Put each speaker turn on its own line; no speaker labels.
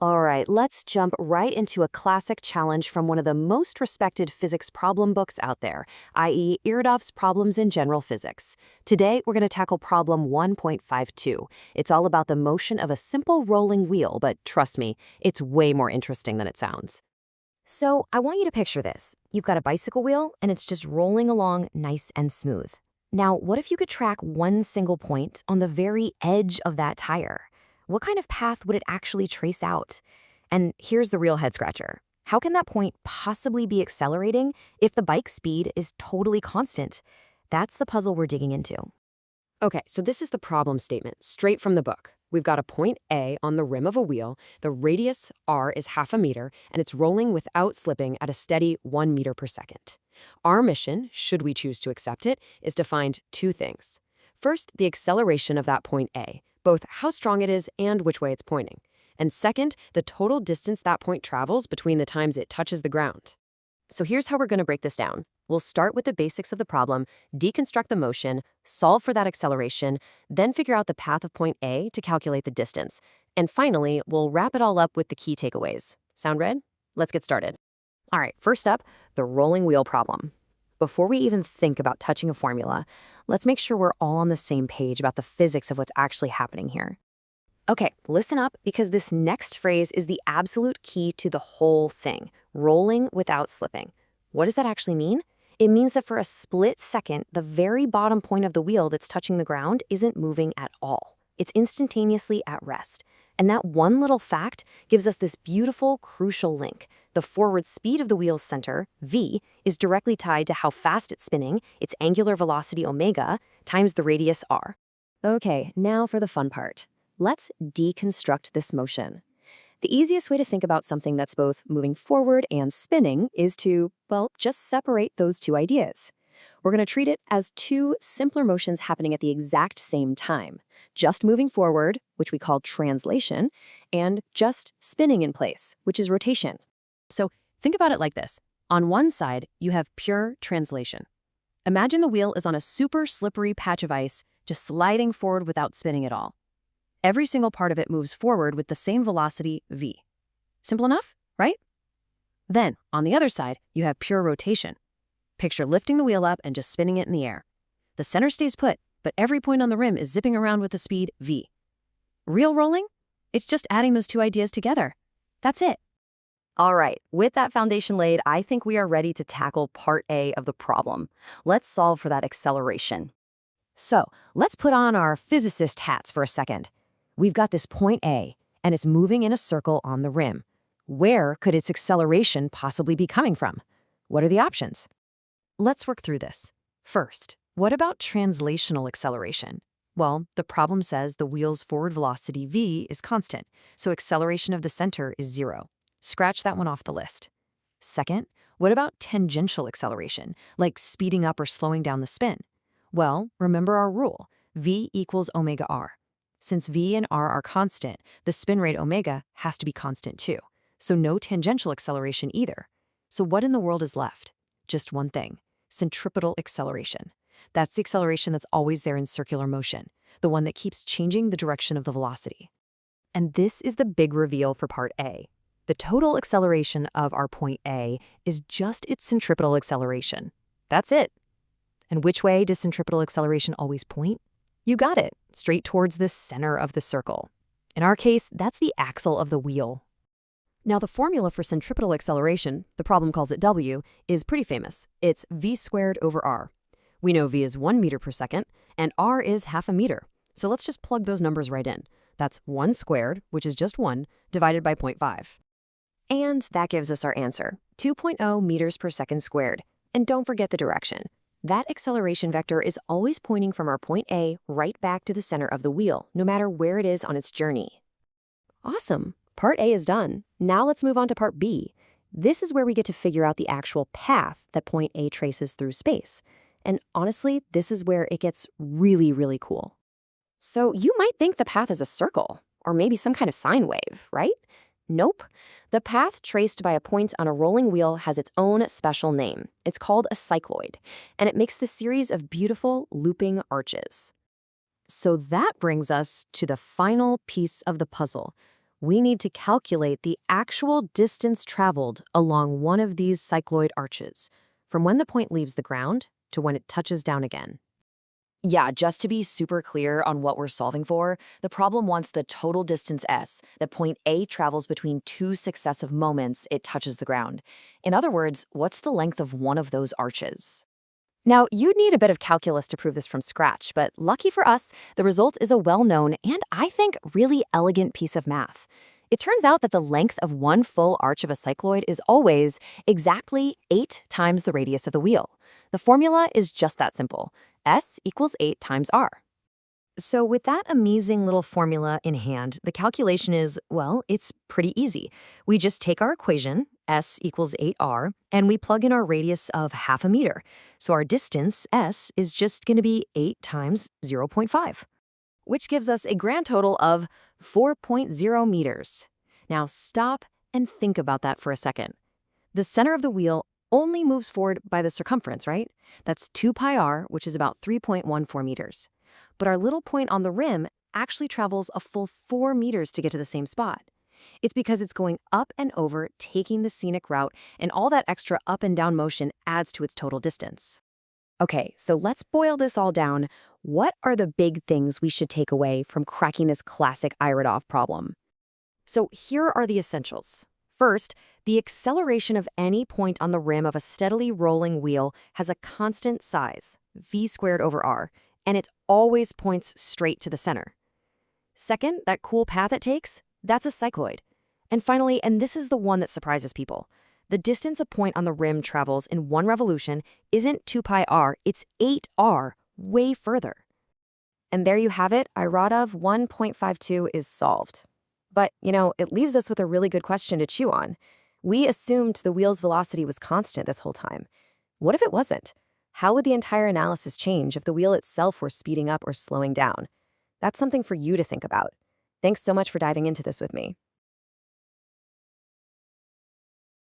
All right, let's jump right into a classic challenge from one of the most respected physics problem books out there, i.e. Irodov's Problems in General Physics. Today, we're going to tackle problem 1.52. It's all about the motion of a simple rolling wheel, but trust me, it's way more interesting than it sounds. So, I want you to picture this. You've got a bicycle wheel, and it's just rolling along nice and smooth. Now, what if you could track one single point on the very edge of that tire? What kind of path would it actually trace out? And here's the real head scratcher. How can that point possibly be accelerating if the bike speed is totally constant? That's the puzzle we're digging into. Okay, so this is the problem statement, straight from the book. We've got a point A on the rim of a wheel, the radius r is 0.5 meters, and it's rolling without slipping at a steady 1 meter per second. Our mission, should we choose to accept it, is to find two things. First, the acceleration of that point A, both how strong it is and which way it's pointing. And second, the total distance that point travels between the times it touches the ground. So here's how we're going to break this down. We'll start with the basics of the problem, deconstruct the motion, solve for that acceleration, then figure out the path of point A to calculate the distance. And finally, we'll wrap it all up with the key takeaways. Sound read? Let's get started. All right, first up, the rolling wheel problem. Before we even think about touching a formula, let's make sure we're all on the same page about the physics of what's actually happening here. Okay, listen up, because this next phrase is the absolute key to the whole thing, rolling without slipping. What does that actually mean? It means that for a split second, the very bottom point of the wheel that's touching the ground isn't moving at all. It's instantaneously at rest. And that one little fact gives us this beautiful, crucial link. The forward speed of the wheel's center, v, is directly tied to how fast it's spinning, its angular velocity omega, times the radius r. Okay, now for the fun part. Let's deconstruct this motion. The easiest way to think about something that's both moving forward and spinning is to, well, just separate those two ideas. We're going to treat it as two simpler motions happening at the exact same time. Just moving forward, which we call translation, and just spinning in place, which is rotation. So think about it like this. On one side, you have pure translation. Imagine the wheel is on a super slippery patch of ice, just sliding forward without spinning at all. Every single part of it moves forward with the same velocity, v. Simple enough, right? Then, on the other side, you have pure rotation. Picture lifting the wheel up and just spinning it in the air. The center stays put, but every point on the rim is zipping around with the speed v. Real rolling? It's just adding those two ideas together. That's it. All right, with that foundation laid, I think we are ready to tackle part A of the problem. Let's solve for that acceleration. So, let's put on our physicist hats for a second. We've got this point A, and it's moving in a circle on the rim. Where could its acceleration possibly be coming from? What are the options? Let's work through this. First, what about translational acceleration? Well, the problem says the wheel's forward velocity v is constant, so acceleration of the center is 0. Scratch that one off the list. Second, what about tangential acceleration, like speeding up or slowing down the spin? Well, remember our rule, v equals omega r. Since v and r are constant, the spin rate omega has to be constant too, so no tangential acceleration either. So what in the world is left? Just one thing, centripetal acceleration. That's the acceleration that's always there in circular motion, the one that keeps changing the direction of the velocity. And this is the big reveal for part A. The total acceleration of our point A is just its centripetal acceleration. That's it. And which way does centripetal acceleration always point? You got it, straight towards the center of the circle. In our case, that's the axle of the wheel. Now, the formula for centripetal acceleration, the problem calls it W, is pretty famous. It's v squared over r. We know v is 1 meter per second, and r is 0.5 meter. So let's just plug those numbers right in. That's 1 squared, which is just 1, divided by 0.5. And that gives us our answer, 2.0 meters per second squared. And don't forget the direction. That acceleration vector is always pointing from our point A right back to the center of the wheel, no matter where it is on its journey. Awesome. Part A is done. Now let's move on to part B. This is where we get to figure out the actual path that point A traces through space. And honestly, this is where it gets really, really cool. So you might think the path is a circle, or maybe some kind of sine wave, right? Nope. The path traced by a point on a rolling wheel has its own special name. It's called a cycloid, and it makes this series of beautiful looping arches. So that brings us to the final piece of the puzzle. We need to calculate the actual distance traveled along one of these cycloid arches, from when the point leaves the ground to when it touches down again.
Yeah, just to be super clear on what we're solving for, the problem wants the total distance s that point A travels between two successive moments it touches the ground. In other words, what's the length of one of those arches?
Now, you'd need a bit of calculus to prove this from scratch, but lucky for us, the result is a well-known and, I think, really elegant piece of math. It turns out that the length of one full arch of a cycloid is always exactly 8 times the radius of the wheel. The formula is just that simple. S equals 8 times r. So with that amazing little formula in hand, the calculation is, well, it's pretty easy. We just take our equation, s equals 8r, and we plug in our radius of half a meter. So our distance, s, is just going to be 8 times 0.5, which gives us a grand total of 4.0 meters. Now stop and think about that for a second. The center of the wheel only moves forward by the circumference, right? That's 2 pi r, which is about 3.14 meters. But our little point on the rim actually travels a full 4 meters to get to the same spot. It's because it's going up and over, taking the scenic route, and all that extra up and down motion adds to its total distance. Okay, so let's boil this all down. What are the big things we should take away from cracking this classic Irodov problem? So here are the essentials. First, the acceleration of any point on the rim of a steadily rolling wheel has a constant size, v squared over r, and it always points straight to the center. Second, that cool path it takes, that's a cycloid. And finally, and this is the one that surprises people, the distance a point on the rim travels in one revolution isn't 2 pi r, it's 8r, way further. And there you have it, Irodov 1.52 is solved. But, it leaves us with a really good question to chew on. We assumed the wheel's velocity was constant this whole time. What if it wasn't? How would the entire analysis change if the wheel itself were speeding up or slowing down? That's something for you to think about. Thanks so much for diving into this with me.